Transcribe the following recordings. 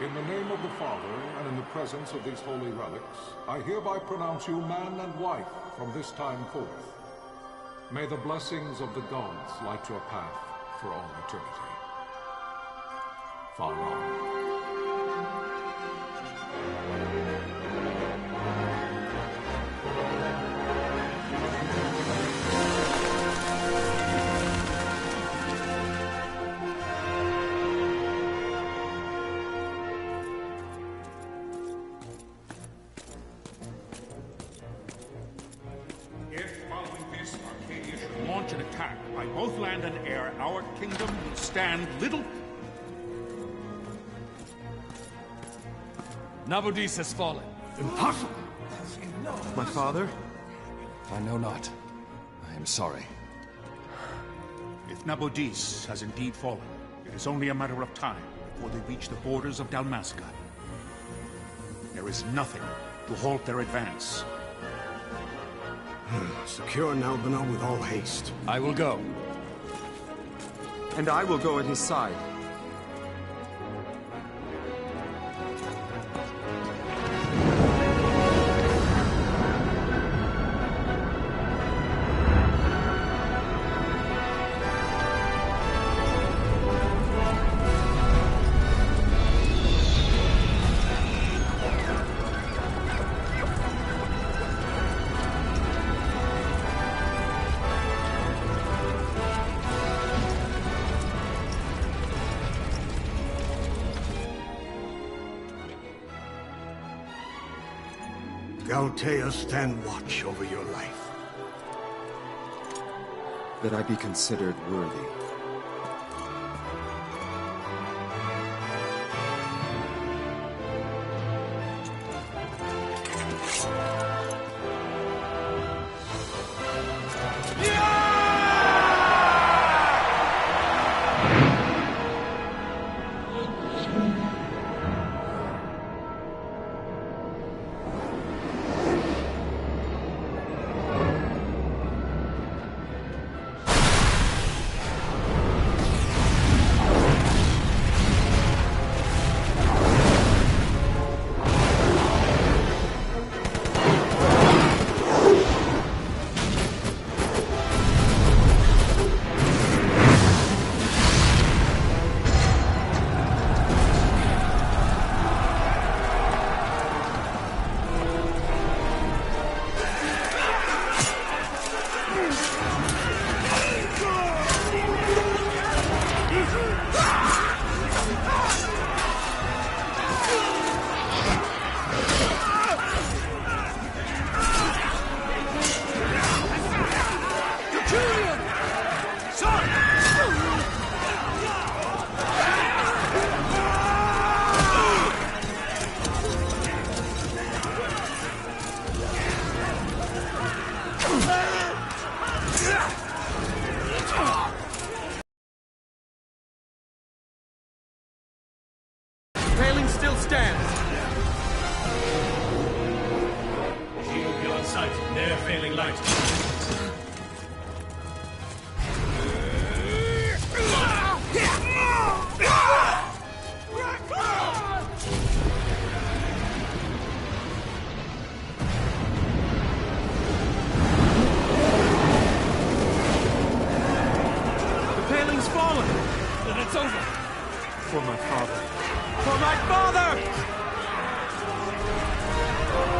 In the name of the Father, and in the presence of these holy relics, I hereby pronounce you man and wife from this time forth. May the blessings of the gods light your path for all eternity. Far on. An attack by both land and air, our kingdom will stand little. Nabudis has fallen. Impossible! My father? I know not. I am sorry. If Nabudis has indeed fallen, it is only a matter of time before they reach the borders of Dalmasca. There is nothing to halt their advance. Secure Nalbina with all haste. I will go. And I will go at his side. Galtea, stand watch over your life. That I be considered worthy. Paling still stands. Shield beyond sight, ne'er failing light. The paling's fallen. Then it's over. For my father. For my father!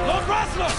Lord Rasler!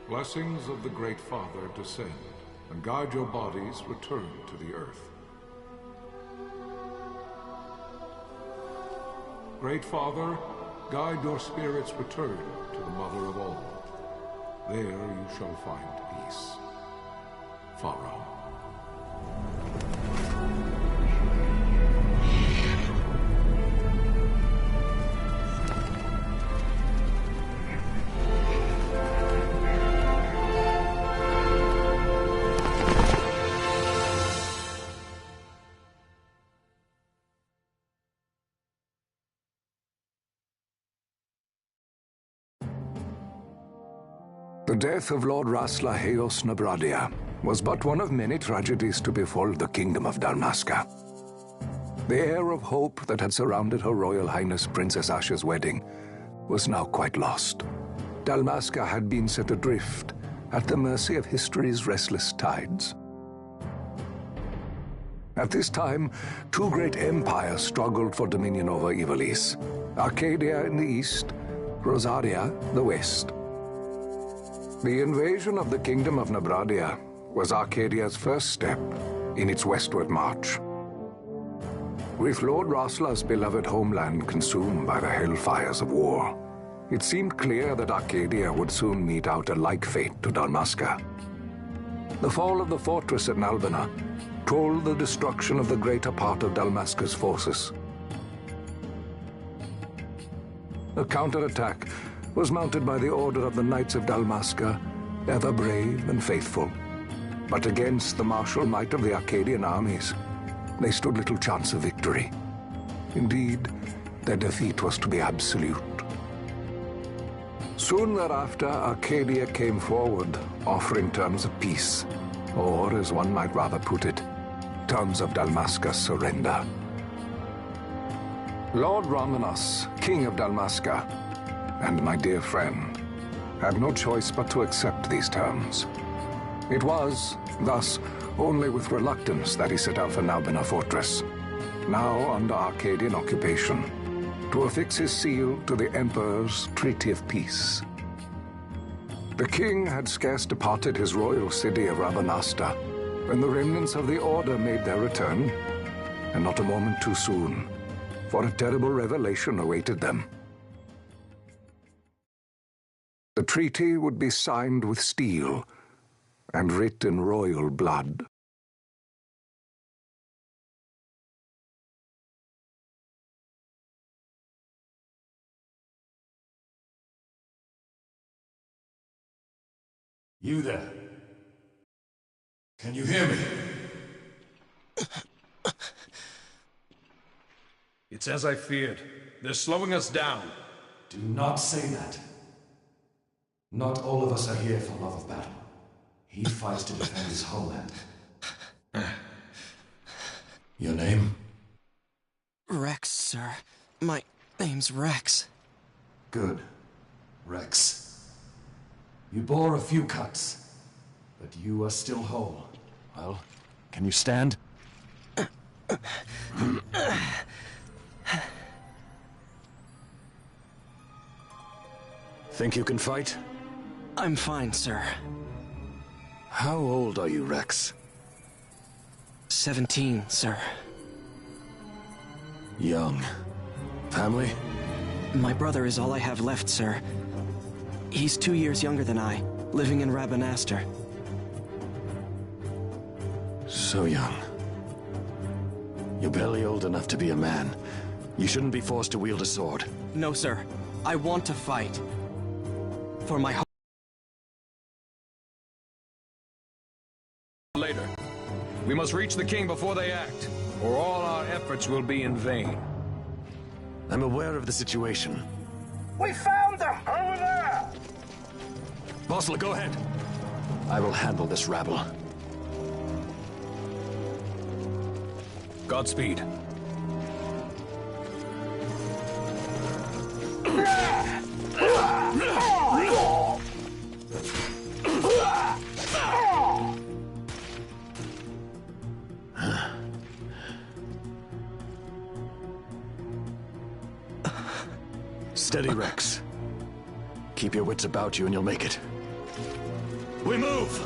Blessings of the Great Father descend, and guide your bodies return to the earth. Great Father, guide your spirits return to the Mother of all. There you shall find peace. Pharaoh. The death of Lord Rasla Heos Nabradia was but one of many tragedies to befall the Kingdom of Dalmasca. The air of hope that had surrounded Her Royal Highness Princess Asha's wedding was now quite lost. Dalmasca had been set adrift at the mercy of history's restless tides. At this time, two great empires struggled for dominion over Ivalice: Arcadia in the east, Rosaria the west. The invasion of the Kingdom of Nabradia was Arcadia's first step in its westward march. With Lord Rasla's beloved homeland consumed by the hellfires of war, it seemed clear that Arcadia would soon mete out a like fate to Dalmasca. The fall of the fortress at Nalbina told the destruction of the greater part of Dalmasca's forces. A counterattack was mounted by the Order of the Knights of Dalmasca, ever brave and faithful. But against the martial might of the Arcadian armies, they stood little chance of victory. Indeed, their defeat was to be absolute. Soon thereafter, Arcadia came forward, offering terms of peace, or, as one might rather put it, terms of Dalmasca's surrender. Lord Ramenas, King of Dalmasca, and my dear friend, had no choice but to accept these terms. It was, thus, only with reluctance that he set out for Nalbina Fortress, now under Arcadian occupation, to affix his seal to the Emperor's Treaty of Peace. The king had scarce departed his royal city of Rabanasta when the remnants of the Order made their return, and not a moment too soon, for a terrible revelation awaited them. The treaty would be signed with steel and writ in royal blood. You there? Can you hear me? It's as I feared. They're slowing us down. Do not say that. Not all of us are here for love of battle. He fights to defend his homeland. Your name? Rex, sir. My name's Rex. Good. Rex. You bore a few cuts, but you are still whole. Well, can you stand? Think you can fight? I'm fine, sir. How old are you, Rex? 17, sir. Young. Family? My brother is all I have left, sir. He's 2 years younger than I, living in Rabanastre. So young. You're barely old enough to be a man. You shouldn't be forced to wield a sword. No, sir. I want to fight. For my home. Later. We must reach the king before they act, or all our efforts will be in vain. I'm aware of the situation. We found them! Over there! Bosla, go ahead. I will handle this rabble. Godspeed. Steady, Rex. Keep your wits about you and you'll make it. We move!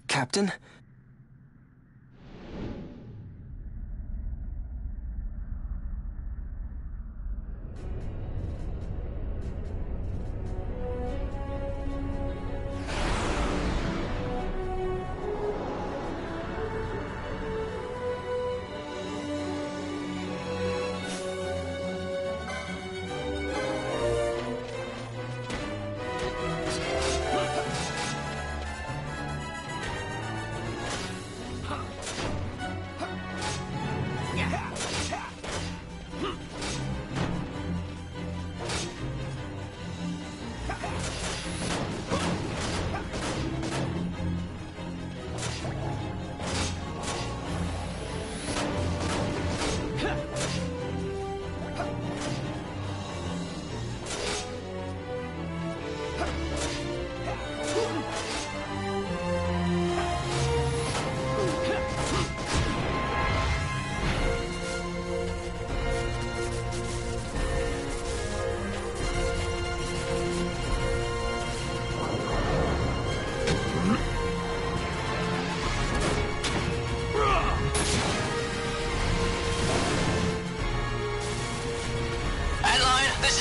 Captain?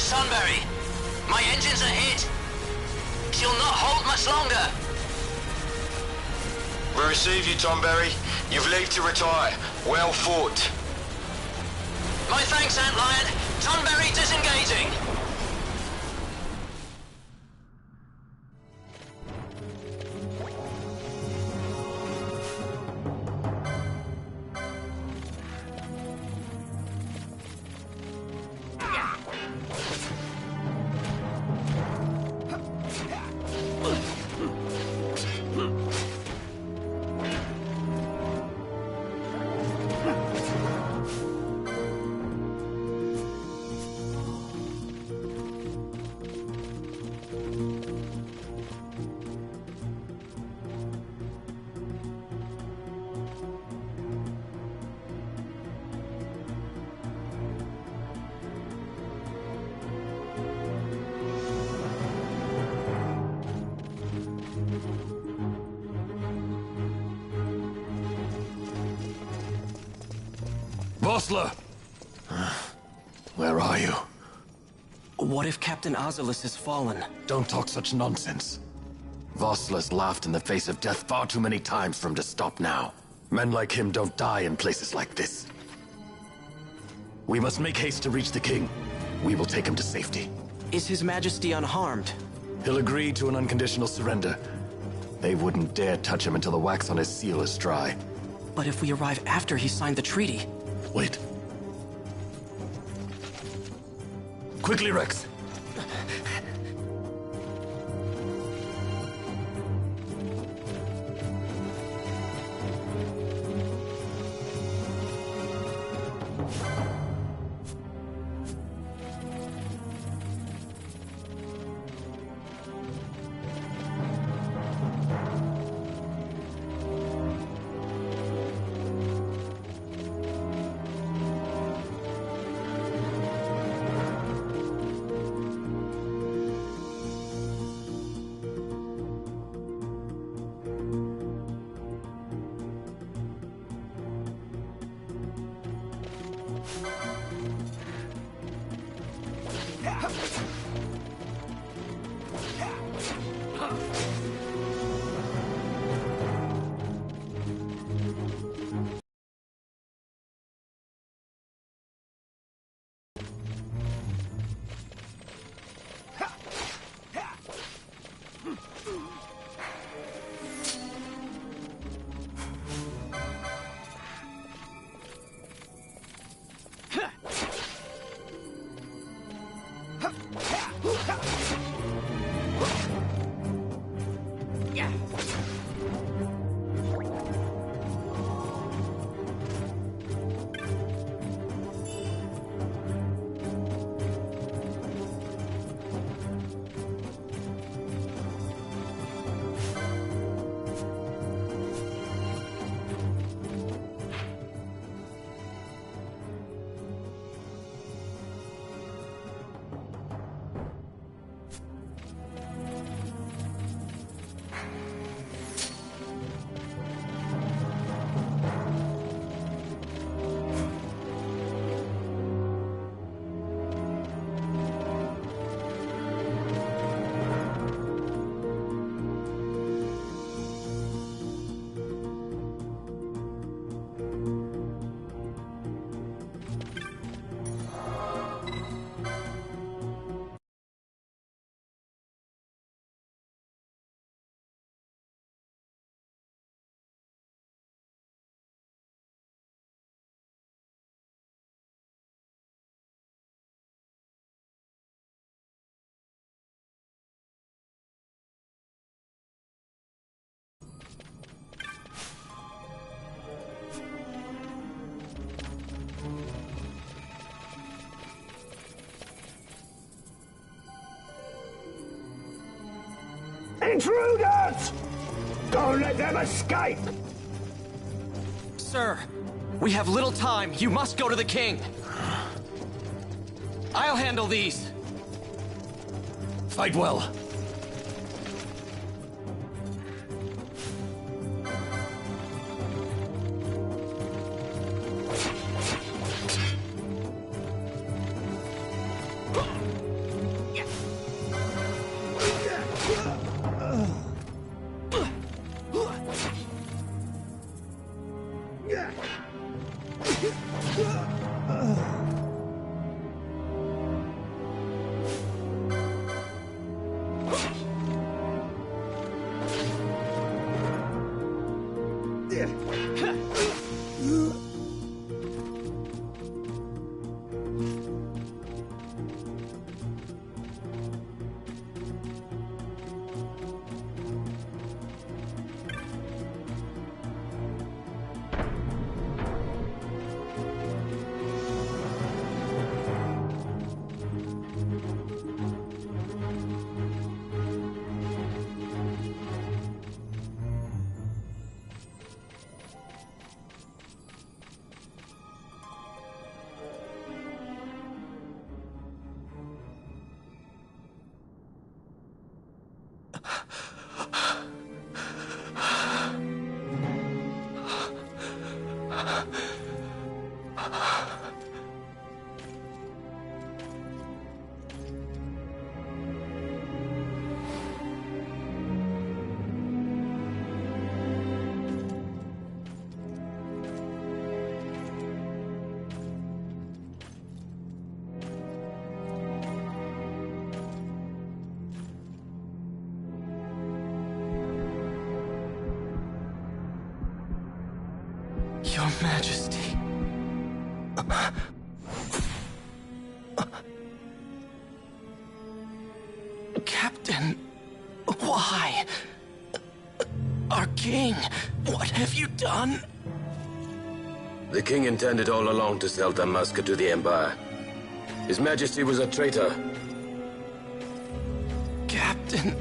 Tonberry, my engines are hit. She'll not hold much longer. We receive you, Tonberry. You've leave to retire. Well fought. My thanks, Antlion. Tonberry disengaging. Vossler! Where are you? What if Captain Azelus has fallen? Don't talk such nonsense. Vossler's laughed in the face of death far too many times for him to stop now. Men like him don't die in places like this. We must make haste to reach the king. We will take him to safety. Is His Majesty unharmed? He'll agree to an unconditional surrender. They wouldn't dare touch him until the wax on his seal is dry. But if we arrive after he signed the treaty... Wait. Quickly, Rex! Intruders! Don't let them escape! Sir, we have little time. You must go to the king. I'll handle these. Fight well. Majesty. Captain, why? Our king, what have you done? The king intended all along to sell Dalmasca to the Empire. His Majesty was a traitor. Captain,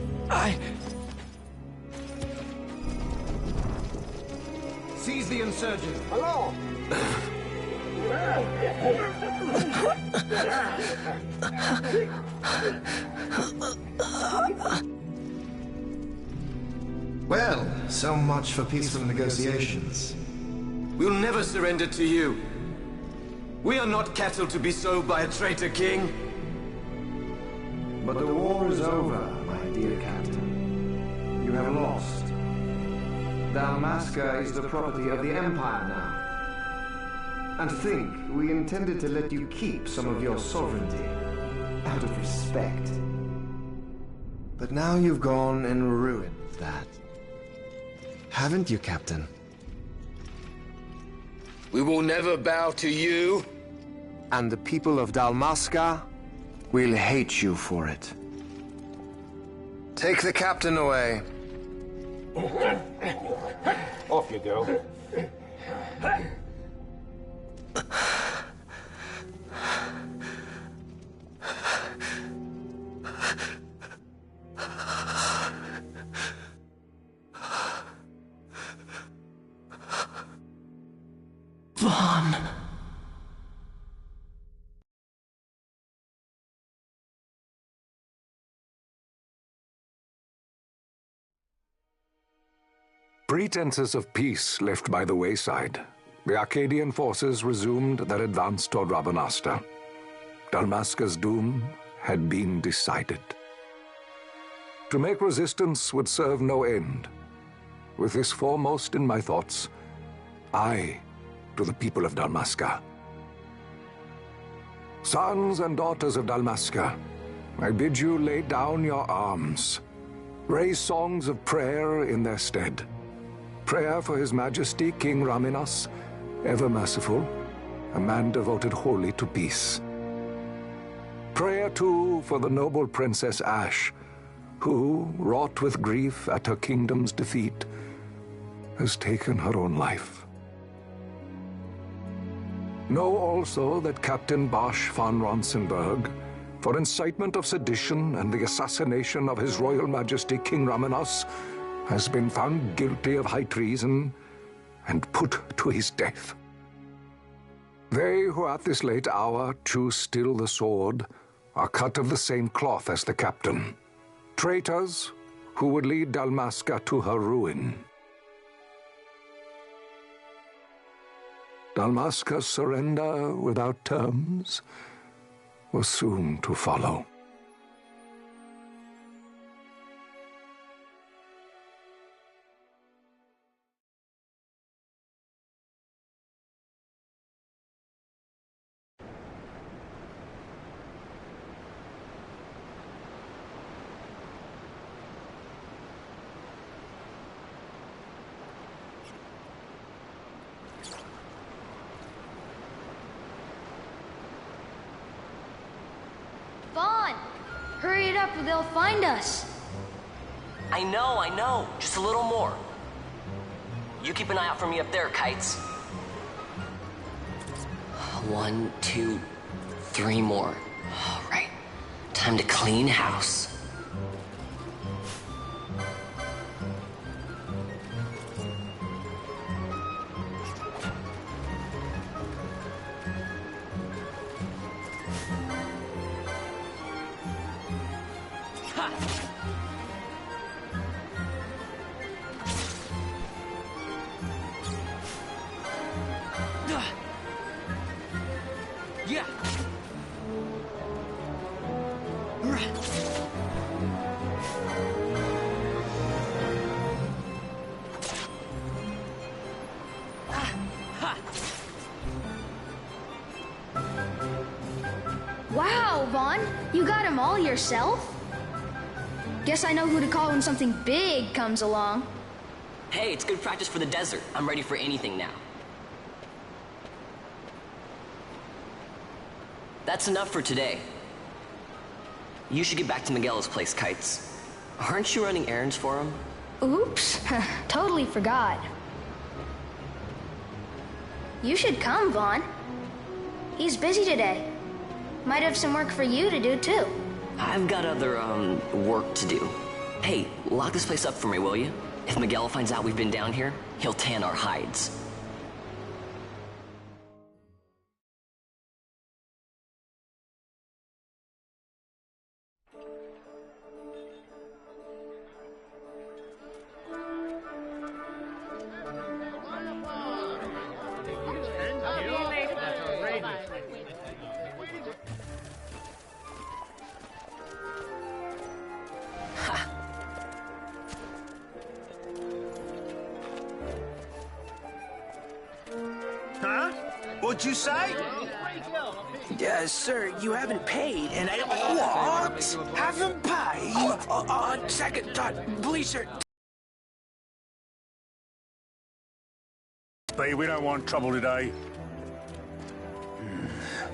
Seize the insurgent. Hello! Well, so much for peaceful negotiations. We'll never surrender to you. We are not cattle to be sold by a traitor king. But the war is over, my dear Captain. You have lost. Dalmasca is the property of the Empire now. And think, we intended to let you keep some of your sovereignty, out of respect. But now you've gone and ruined that. Haven't you, Captain? We will never bow to you. And the people of Dalmasca will hate you for it. Take the captain away. Off you go. Vaughn. Pretenses of peace left by the wayside, the Arcadian forces resumed their advance toward Rabanastre. Dalmasca's doom had been decided. To make resistance would serve no end. With this foremost in my thoughts, I to the people of Dalmasca. Sons and daughters of Dalmasca, I bid you lay down your arms. Raise songs of prayer in their stead. Prayer for His Majesty King Raminas, ever merciful, a man devoted wholly to peace. Prayer, too, for the noble Princess Ashe, who, wrought with grief at her kingdom's defeat, has taken her own life. Know also that Captain Bosch von Ronsenberg, for incitement of sedition and the assassination of His Royal Majesty King Raminas, has been found guilty of high treason and put to his death. They who at this late hour choose still the sword are cut of the same cloth as the captain, traitors who would lead Dalmasca to her ruin. Dalmasca's surrender without terms was soon to follow. Vaughn! Hurry it up or they'll find us. I know. Just a little more. You keep an eye out for me up there, Kites. 1, 2, 3 more. All right. Time to clean house. Yeah. Wow, Vaughn, you got him all yourself? Guess I know who to call when something big comes along. Hey, it's good practice for the desert. I'm ready for anything now. That's enough for today. You should get back to Miguelo's place, Kites. Aren't you running errands for him? Oops, totally forgot. You should come, Vaughn. He's busy today. Might have some work for you to do, too. I've got other, work to do. Hey, lock this place up for me, will you? If Miguel finds out we've been down here, he'll tan our hides. Huh? What'd you say? Sir, you haven't paid, and I... What? Haven't paid? On second thought, please, sir. But we don't want trouble today.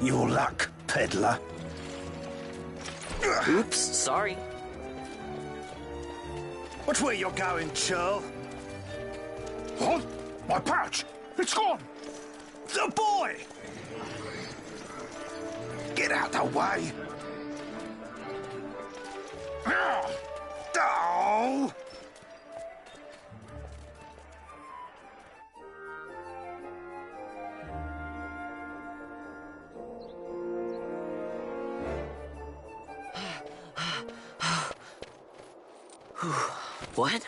Your luck, peddler. Oops, sorry. Watch where you're going, churl. What? My pouch! It's gone! The boy! Get out the way! Oh! What?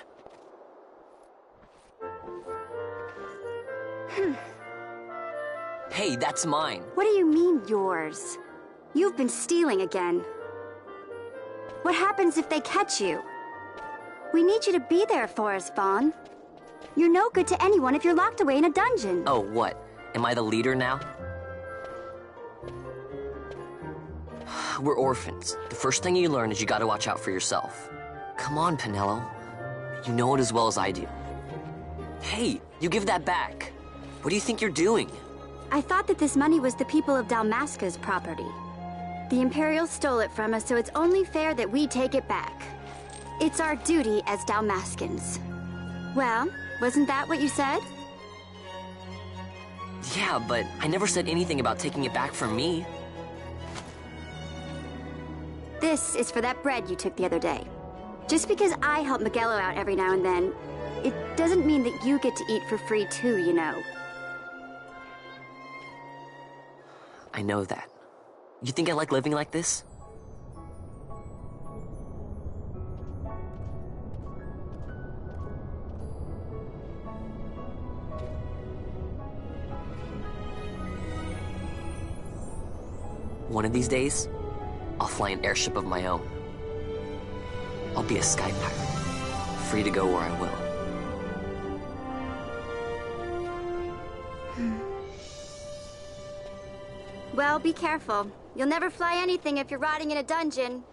Hey, that's mine. What do you mean, yours? You've been stealing again. What happens if they catch you? We need you to be there for us, Vaughn. You're no good to anyone if you're locked away in a dungeon. Oh, what? Am I the leader now? We're orphans. The first thing you learn is you gotta watch out for yourself. Come on, Penelo. You know it as well as I do. Hey, you give that back. What do you think you're doing? I thought that this money was the people of Dalmasca's property. The Imperials stole it from us, so it's only fair that we take it back. It's our duty as Dalmascans. Well, wasn't that what you said? Yeah, but I never said anything about taking it back from me. This is for that bread you took the other day. Just because I help Miguelo out every now and then, it doesn't mean that you get to eat for free too, you know. I know that. You think I like living like this? One of these days, I'll fly an airship of my own. I'll be a sky pirate, free to go where I will. Well, be careful. You'll never fly anything if you're rotting in a dungeon.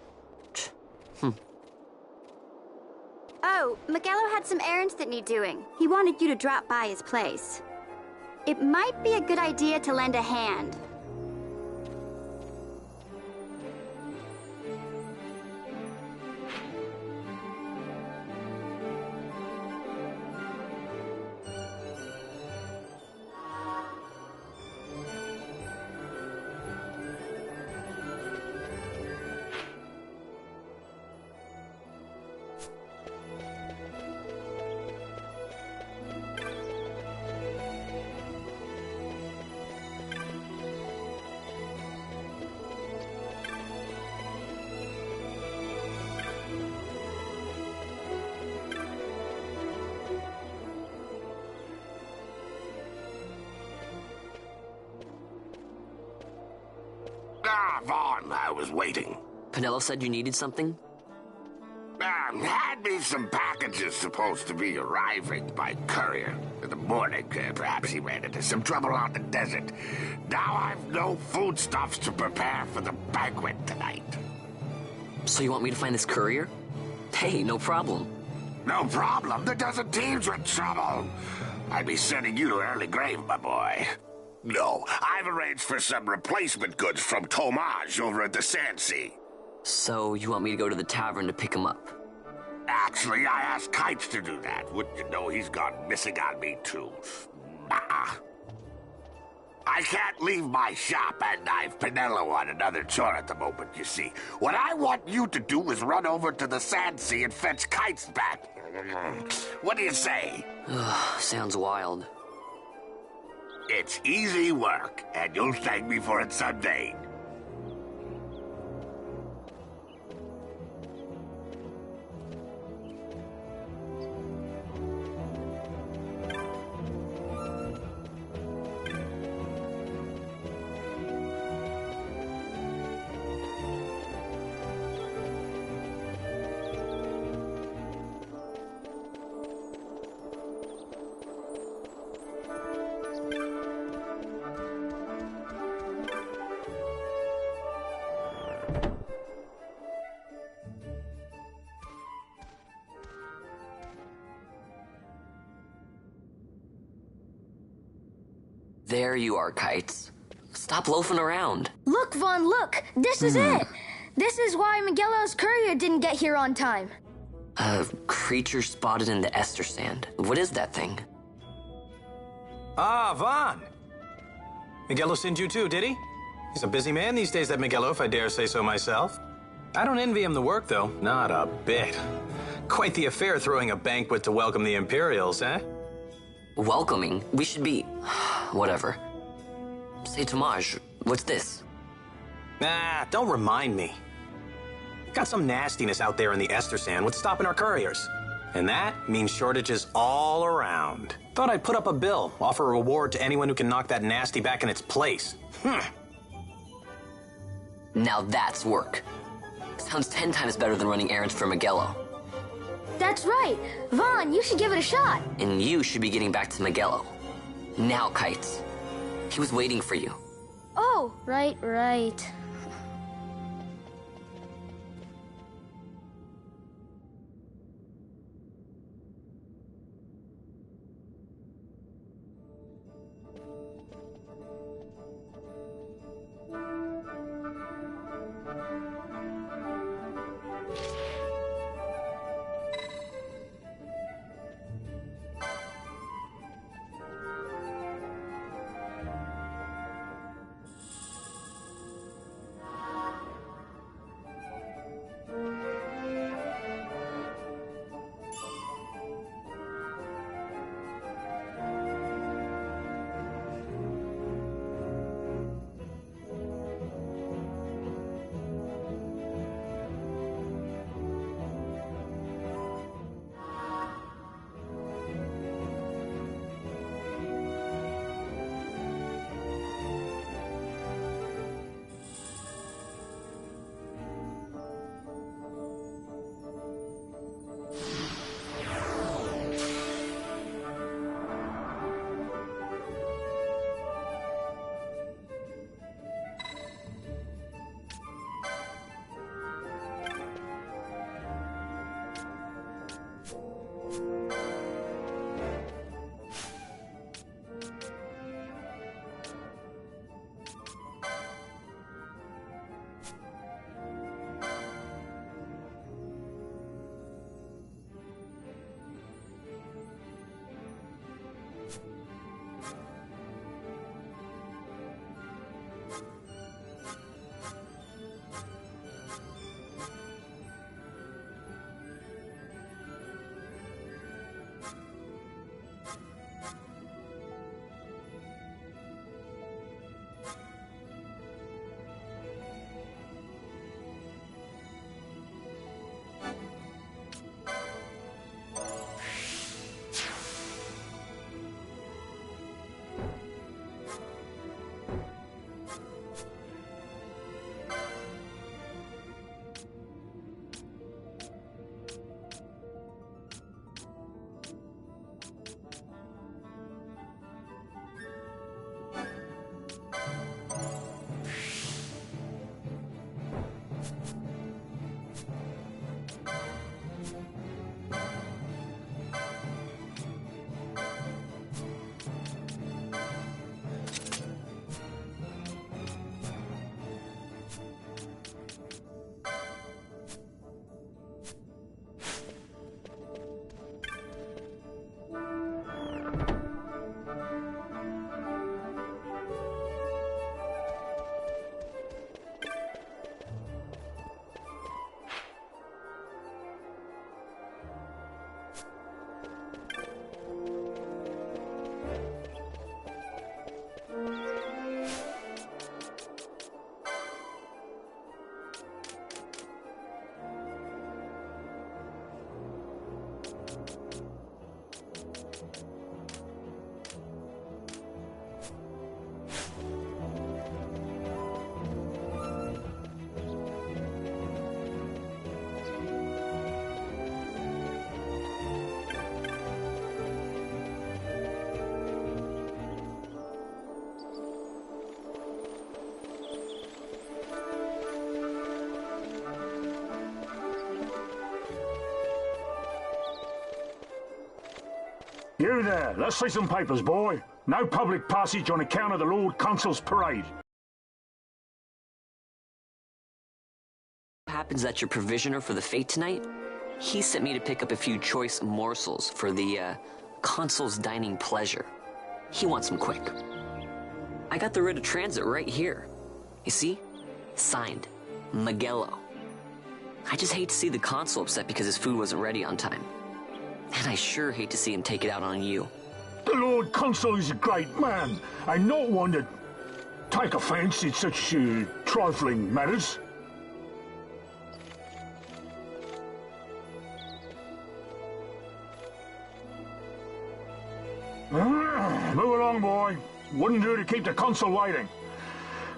Oh, Miguelo had some errands that need doing. He wanted you to drop by his place. It might be a good idea to lend a hand. Vaughn, I was waiting. Penelo said you needed something? Had me some packages supposed to be arriving by courier. In the morning, perhaps he ran into some trouble out in the desert. Now I've no foodstuffs to prepare for the banquet tonight. So you want me to find this courier? Hey, no problem. No problem. The desert teems with trouble. I'd be sending you to early grave, my boy. No, I've arranged for some replacement goods from Tomaj over at the Sandsea. So, you want me to go to the tavern to pick him up? Actually, I asked Kites to do that. Wouldn't you know he's gone missing on me, too? Nah. I can't leave my shop, and I've Penelo on another chore at the moment, you see. What I want you to do is run over to the Sandsea and fetch Kites back. What do you say? Sounds wild. It's easy work, and you'll thank me for it someday. There you are, Kites. Stop loafing around. Look, Vaughn, look! This is it! This is why Miguelo's courier didn't get here on time. A creature spotted in the Ester Sand. What is that thing? Ah, Vaughn! Miguelo sent you too, did he? He's a busy man these days, that Miguelo, if I dare say so myself. I don't envy him the work, though. Not a bit. Quite the affair throwing a banquet to welcome the Imperials, eh? Welcoming? We should be... whatever. Say, Tomaj, what's this? Nah, don't remind me. Got some nastiness out there in the Ester Sand. What's stopping our couriers? And that means shortages all around. Thought I'd put up a bill, offer a reward to anyone who can knock that nasty back in its place. Now that's work. Sounds 10 times better than running errands for Miguelo. That's right. Vaughn, you should give it a shot. And you should be getting back to Miguelo. Now, Kites. He was waiting for you. Oh, right. You there, let's see some papers, boy. No public passage on account of the Lord Consul's parade. Happens that your provisioner for the fete tonight? He sent me to pick up a few choice morsels for the, Consul's dining pleasure. He wants them quick. I got the writ of transit right here. You see? Signed, Miguelo. I just hate to see the Consul upset because his food wasn't ready on time. And I sure hate to see him take it out on you. The Lord Consul is a great man, and not one to take offence in such trifling matters. Move along, boy. Wouldn't do to keep the Consul waiting.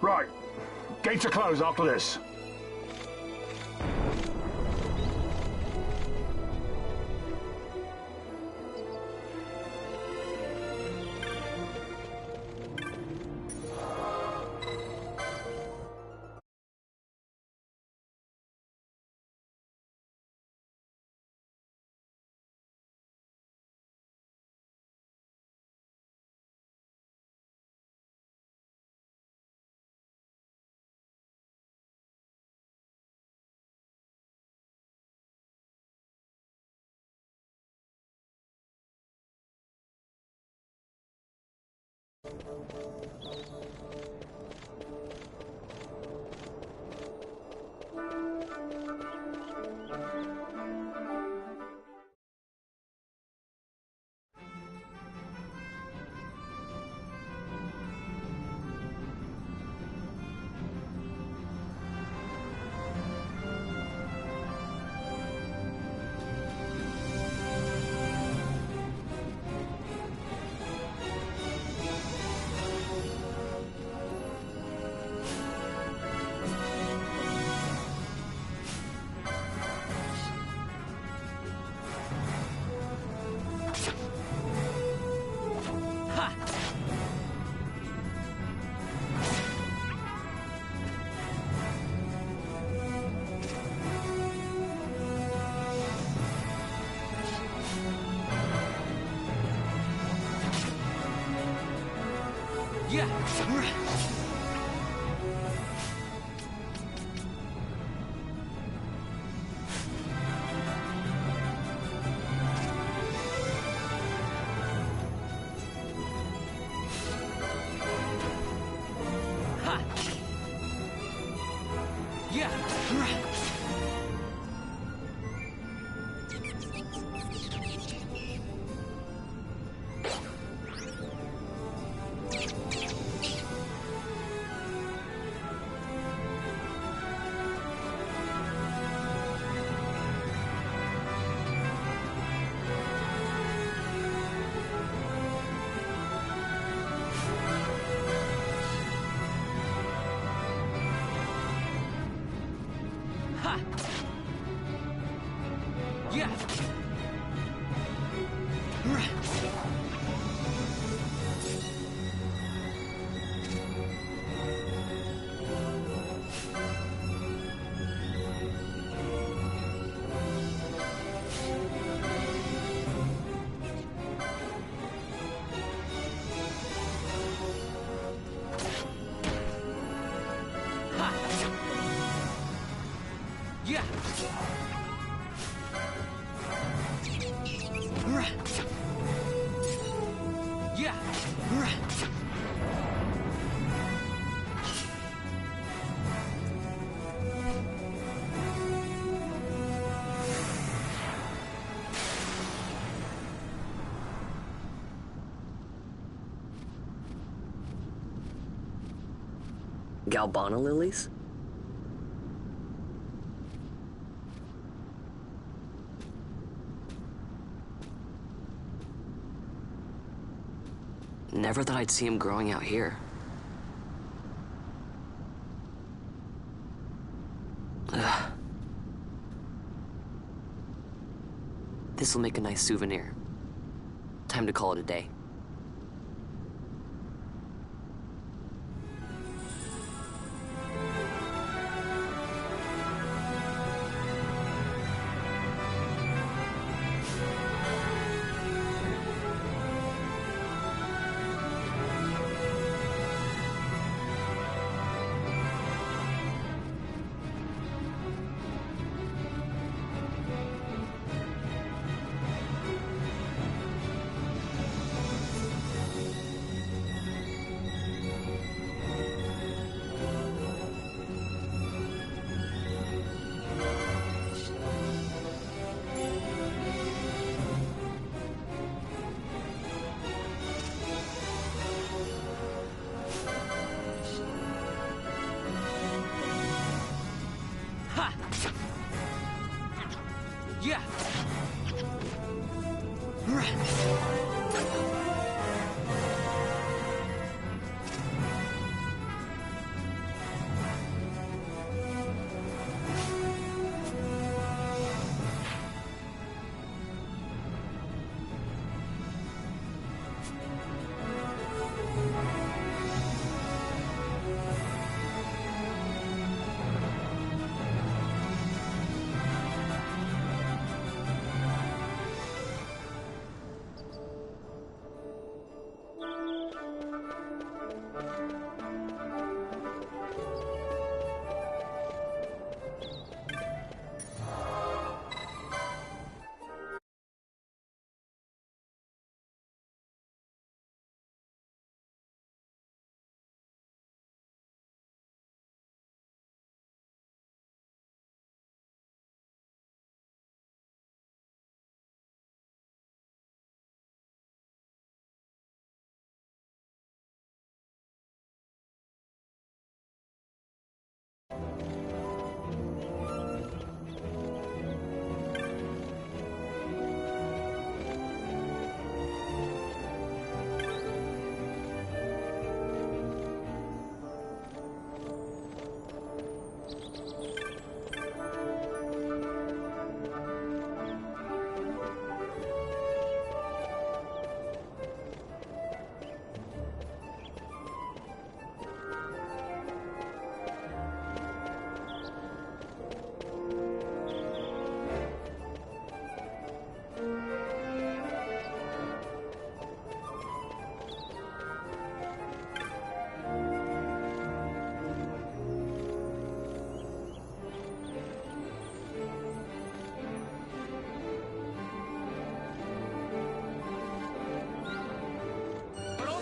Right. Gates are closed after this. Yeah. Galbana lilies? Never thought I'd see him growing out here. Ugh. This'll make a nice souvenir. Time to call it a day. Yeah.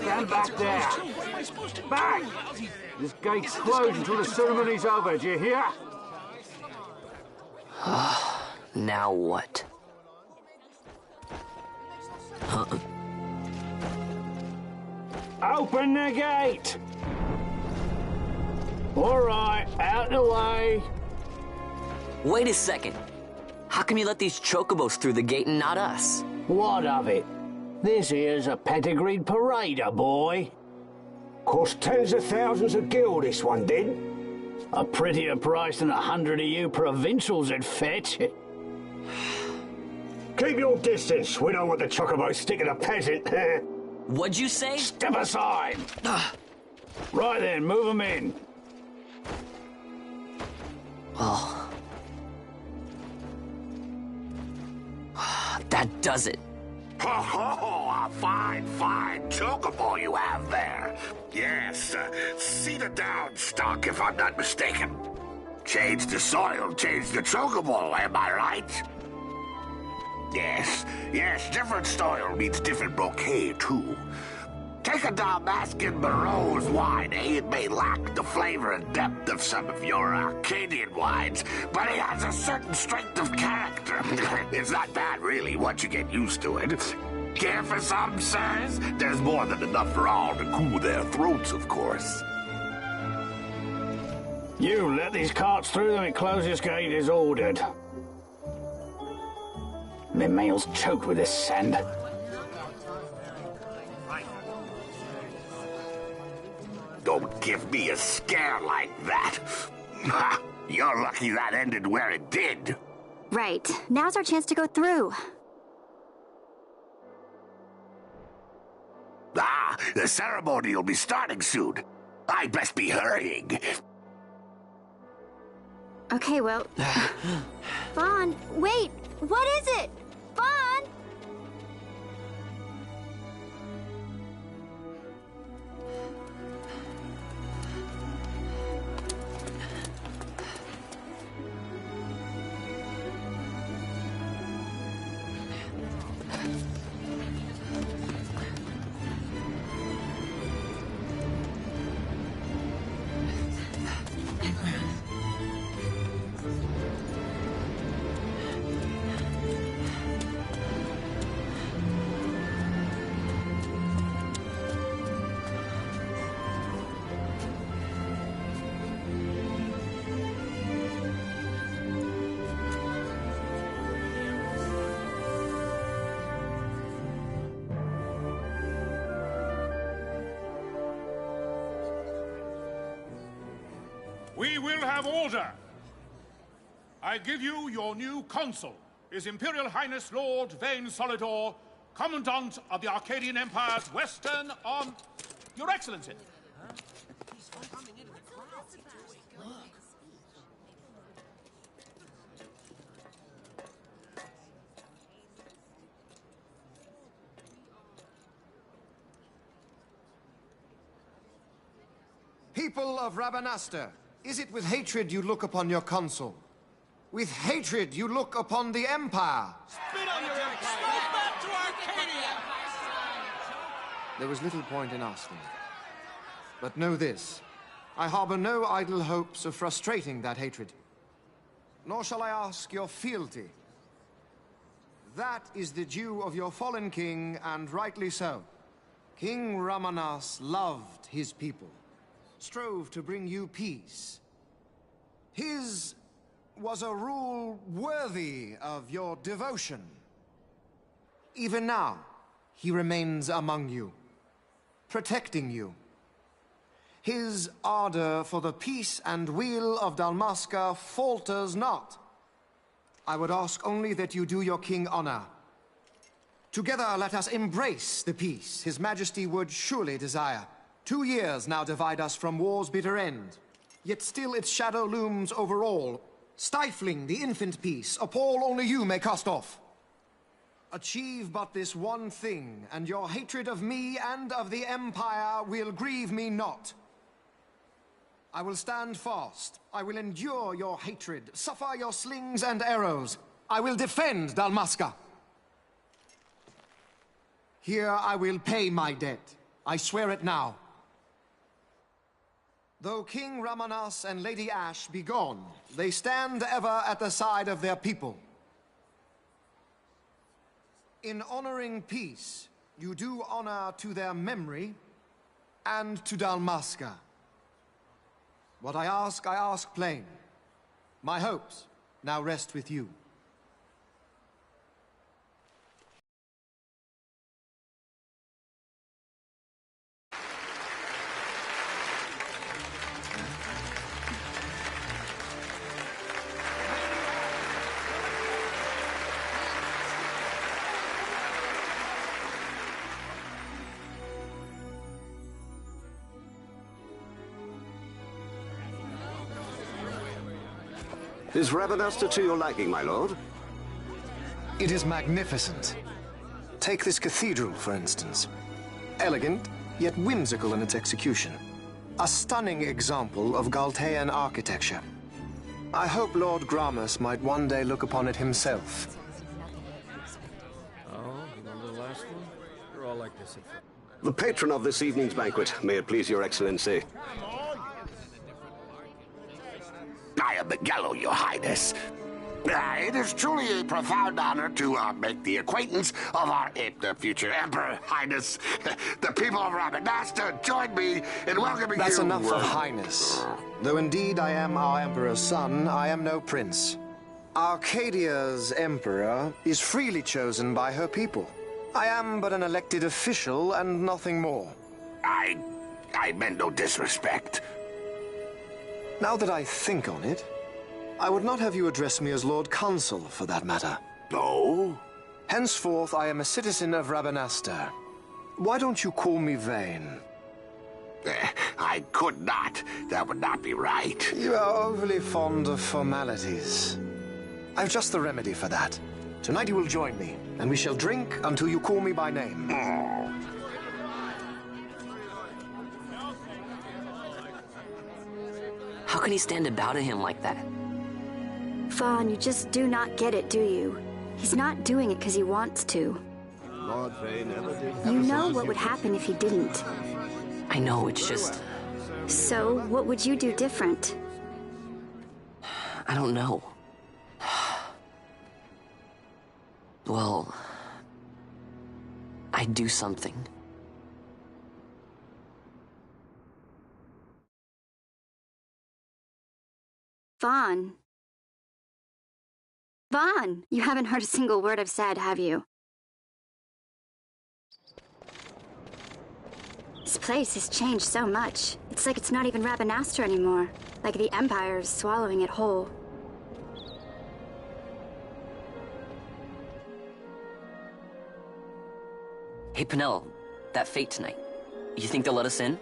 Stand back there! Back! This gate's closed until the ceremony's over, do you hear? Now what? Open the gate! Alright, out the way. Wait a second. How come you let these chocobos through the gate and not us? What of it? This here's a pedigreed parader, boy. Cost tens of thousands of gil, this one did. A prettier price than 100 of you provincials would fetch. Keep your distance. We don't want the chocobos sticking a peasant. What'd you say? Step aside. Right then, move them in. Oh. That does it. Ho ho! A fine, fine chocobo you have there. Yes, cedar down stock, if I'm not mistaken. Change the soil, change the chocobo, am I right? Yes, different soil means different bouquet, too. Take a Dalmascan Barrow's wine, It may lack the flavor and depth of some of your Arcadian wines, but it has a certain strength of character. It's not bad, really, once you get used to it. Care for some, sirs? There's more than enough for all to cool their throats, of course. You let these carts through and close this gate as ordered. My mail's choked with this sand. Don't give me a scare like that. You're lucky that ended where it did. Right. Now's our chance to go through. The ceremony will be starting soon. I'd best be hurrying. Okay, well... Vaughn, wait! What is it? Vaughn! We will have order. I give you your new consul, His Imperial Highness Lord Vayne Solidor, Commandant of the Arcadian Empire's Western Arm... Your Excellency. People of Rabanastre, is it with hatred you look upon your consul? With hatred you look upon the Empire? Spit on your empire! Go back to Arcadia! There was little point in asking. But know this, I harbor no idle hopes of frustrating that hatred. Nor shall I ask your fealty. That is the due of your fallen king, and rightly so. King Ramanas loved his people, strove to bring you peace. His was a rule worthy of your devotion. Even now, he remains among you, protecting you. His ardor for the peace and weal of Dalmasca falters not. I would ask only that you do your king honor. Together let us embrace the peace His Majesty would surely desire. 2 years now divide us from war's bitter end, yet still its shadow looms over all, stifling the infant peace a pall only you may cast off. Achieve but this one thing, and your hatred of me and of the Empire will grieve me not. I will stand fast. I will endure your hatred, suffer your slings and arrows. I will defend Dalmasca. Here I will pay my debt. I swear it now. Though King Ramanas and Lady Ashe be gone, they stand ever at the side of their people. In honoring peace, you do honor to their memory and to Dalmasca. What I ask plain. My hopes now rest with you. Is Rabanastre to your liking, my lord? It is magnificent. Take this cathedral, for instance. Elegant, yet whimsical in its execution. A stunning example of Galtean architecture. I hope Lord Gramus might one day look upon it himself. Oh, remember the last one? You're all like this. The patron of this evening's banquet, may it please your excellency. I am Miguel, your highness. It is truly a profound honor to make the acquaintance of our future emperor, highness. The people of Rabanastre join me in welcoming you. That's enough of highness. Though indeed I am our emperor's son, I am no prince. Arcadia's emperor is freely chosen by her people. I am but an elected official and nothing more. I meant no disrespect. Now that I think on it, I would not have you address me as Lord Consul, for that matter. No? Henceforth, I am a citizen of Rabanastre. Why don't you call me Vayne? I could not. That would not be right. You are overly fond of formalities. I've just the remedy for that. Tonight you will join me, and we shall drink until you call me by name. How can he stand about him like that? Vaughn, you just do not get it, do you? He's not doing it because he wants to. Lord Vayne never did. You know what would happen if he didn't. I know, it's just... So, what would you do different? I don't know. Well... I'd do something. Vaughn. Vaughn! You haven't heard a single word I've said, have you? This place has changed so much. It's like it's not even Rabanastre anymore. like the Empire is swallowing it whole. Hey, Penelo, that fete tonight. You think they'll let us in?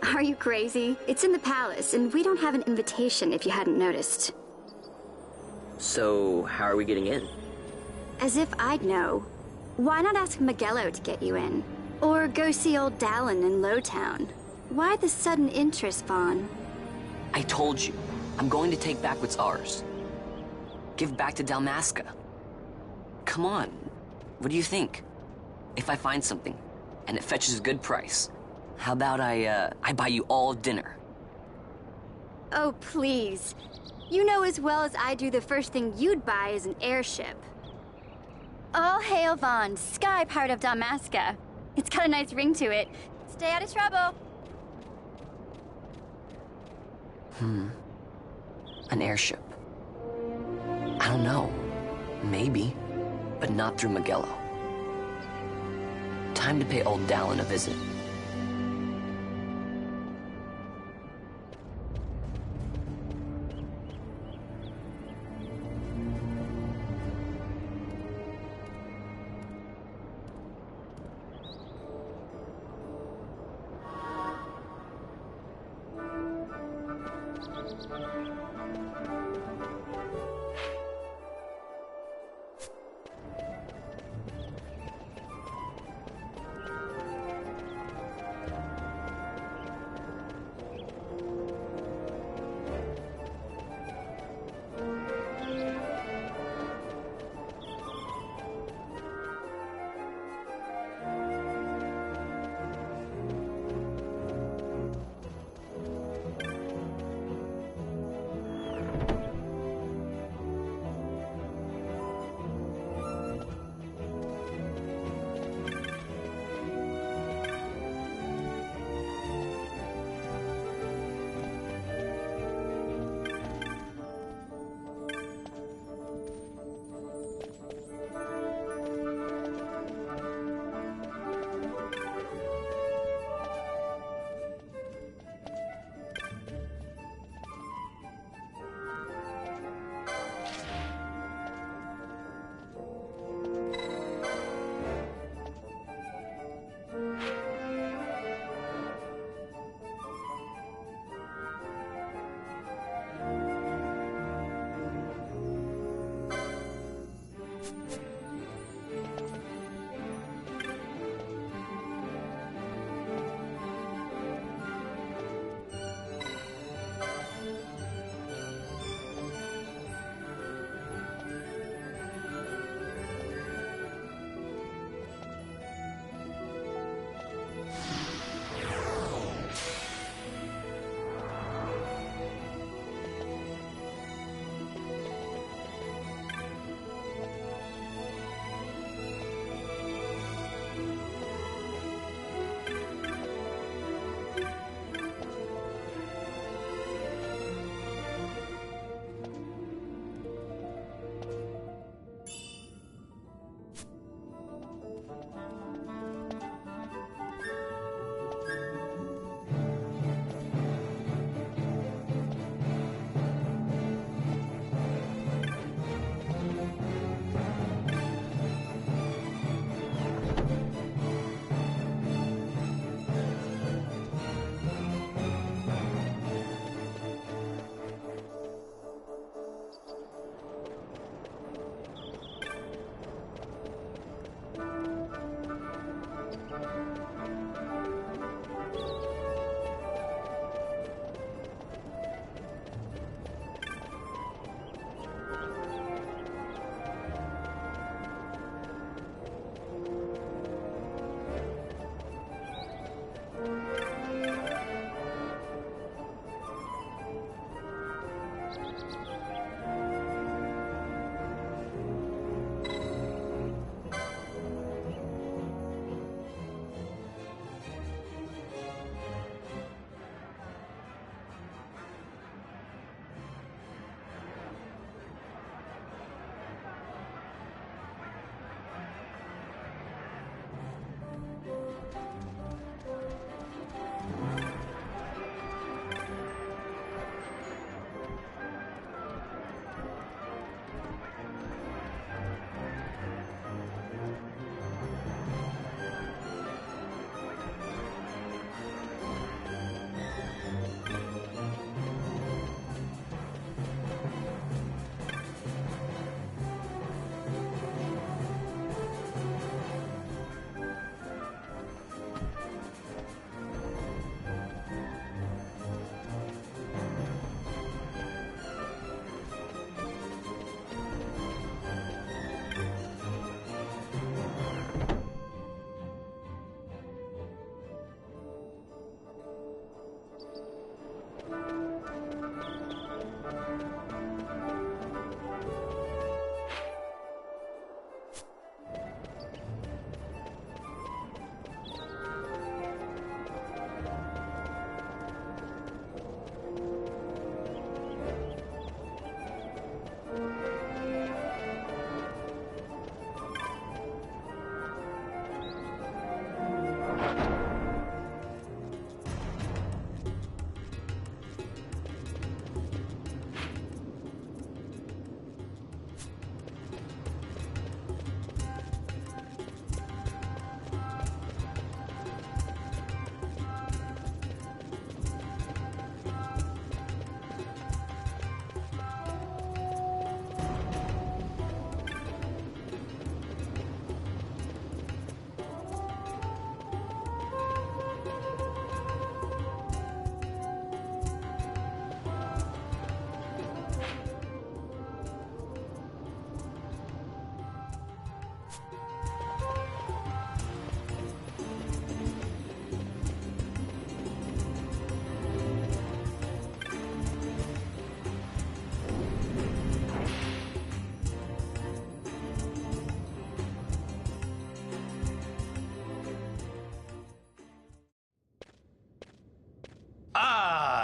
Are you crazy? It's in the palace, and we don't have an invitation if you hadn't noticed. So, how are we getting in? As if I'd know. Why not ask Miguelo to get you in? Or go see old Dallin in Lowtown? Why the sudden interest, Vaughn? I told you, I'm going to take back what's ours. Give back to Dalmasca. Come on, what do you think? If I find something, and it fetches a good price, how about I buy you all dinner? Oh, please. You know as well as I do the first thing you'd buy is an airship. All hail Vaughn, Sky Pirate of Dalmasca. It's got a nice ring to it. Stay out of trouble. An airship. I don't know. Maybe. But not through Miguelo. Time to pay old Dallin a visit.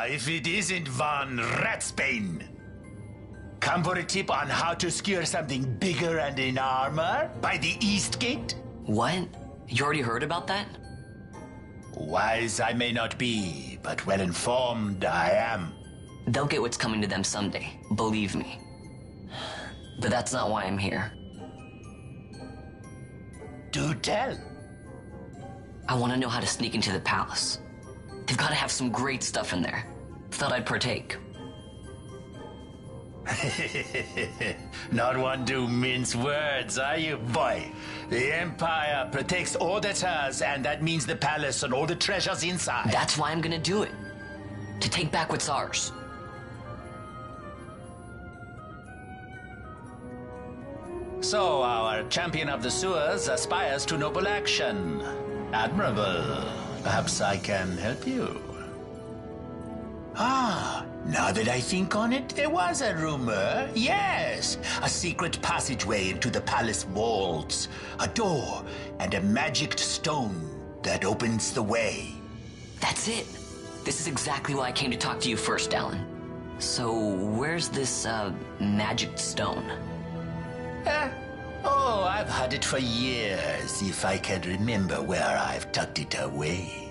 if it isn't Von Ratsbane. Come for a tip on how to secure something bigger and in armor by the East Gate? What? You already heard about that? Wise I may not be, but well informed I am. They'll get what's coming to them someday, believe me. But that's not why I'm here. Do tell. I want to know how to sneak into the palace. They've got to have some great stuff in there. Thought I'd partake. Not one to mince words, are you, boy? The Empire protects all that's hers, and that means the palace and all the treasures inside. That's why I'm gonna do it. To take back what's ours. So, our champion of the sewers aspires to noble action. Admirable. Perhaps I can help you. Ah, now that I think on it, there was a rumor. Yes, a secret passageway into the palace walls. A door and a magic stone that opens the way. That's it. This is exactly why I came to talk to you first, Alan. So, where's this, magic stone? Oh, I've had it for years, if I can remember where I've tucked it away.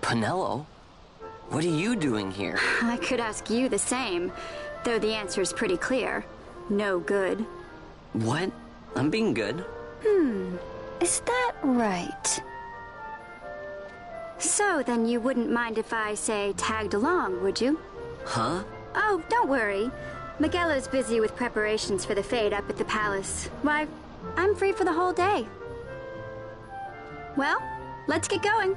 Penelo, what are you doing here? I could ask you the same, though the answer's pretty clear. No good. What? I'm being good. Is that right? So, then you wouldn't mind if I, say, tagged along, would you? Huh? Oh, don't worry. Miguelo's busy with preparations for the fete up at the palace. Why, I'm free for the whole day. Well, let's get going.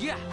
Yeah.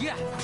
Yeah.